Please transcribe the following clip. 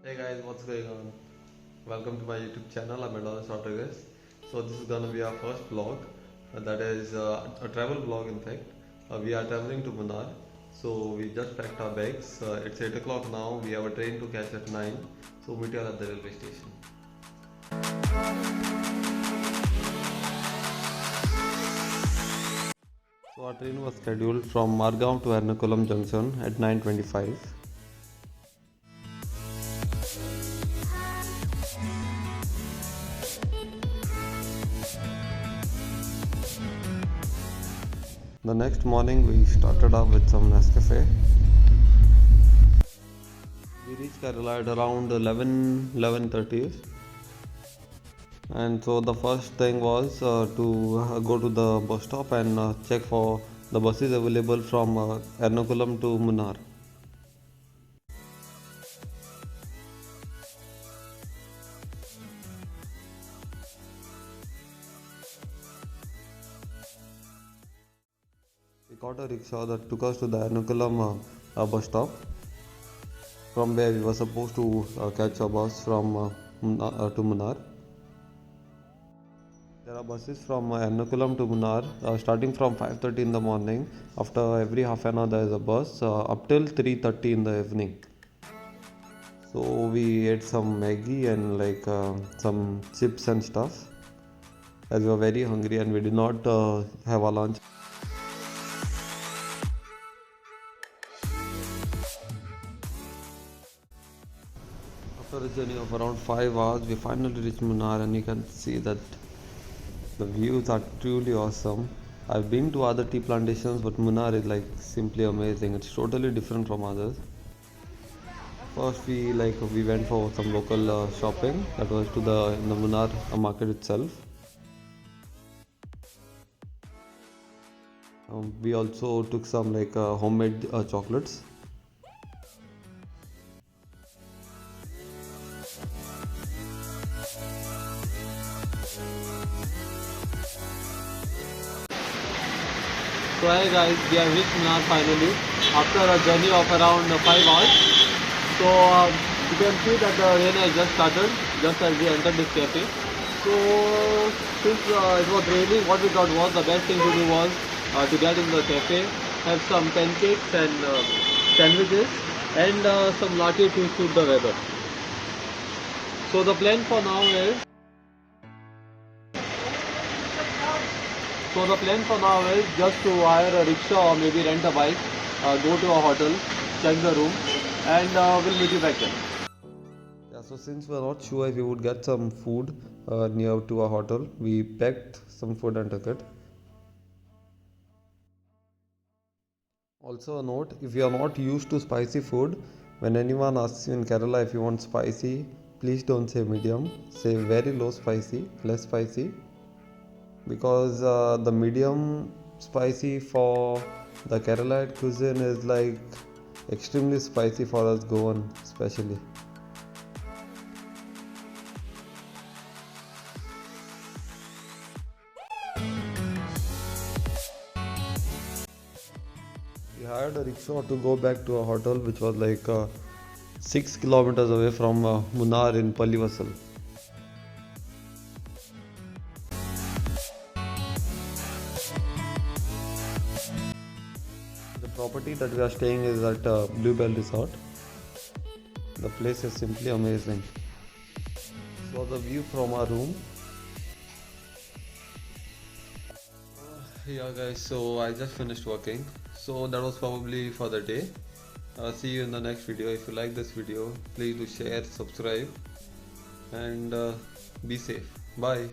Hey guys, what's going on? Welcome to my YouTube channel. I'm Ernakulam Rodriguez. So this is gonna be our first vlog. That is a travel vlog. In fact, we are traveling to Munnar. So we just packed our bags. It's 8 o'clock now. We have a train to catch at 9. So meet you all at the railway station. So our train was scheduled from Margam to Ernakulam junction at 9:25. The next morning we started off with some Nescafe. We reached Kerala at around 11:30, and so the first thing was to go to the bus stop and check for the buses available from Ernakulam to Munnar. We got a rickshaw that took us to the Ernakulam bus stop, from where we were supposed to catch a bus from to Munnar. There are buses from Ernakulam to Munnar starting from 5:30 in the morning. After every half an hour there is a bus up till 3:30 in the evening. So we ate some Maggie and some chips and stuff, as we were very hungry and we did not have our lunch. After a journey of around 5 hours, we finally reached Munnar, and you can see that the views are truly awesome. I've been to other tea plantations, but Munnar is like simply amazing. It's totally different from others. First, we went for some local shopping. That was to the in the Munnar market itself. We also took some homemade chocolates. So hey guys, we have reached Munnar finally after a journey of around 5 hours. So you can see that the rain has just started just as we entered this cafe. So since it was raining, what we thought was the best thing to do was to get in the cafe, have some pancakes and sandwiches and some latte to suit the weather. So the plan for now is just to hire a rickshaw or maybe rent a bike, go to a hotel, check the room, and we'll meet you back then. Yeah, so since we're not sure if we would get some food near to our hotel, we packed some food and took it. Also a note, if you are not used to spicy food, when anyone asks you in Kerala if you want spicy, please don't say medium, say very low spicy, less spicy, because the medium spicy for the Kerala cuisine is like extremely spicy for us Goan especially. We hired a rickshaw to go back to a hotel which was 6 kilometers away from Munnar in Pallivasal. The property that we are staying is at BlueBells resort. The place is simply amazing. So the view from our room. Yeah guys, so I just finished working. So that was probably for the day. See you in the next video. If you like this video, please do share, subscribe, and be safe. Bye.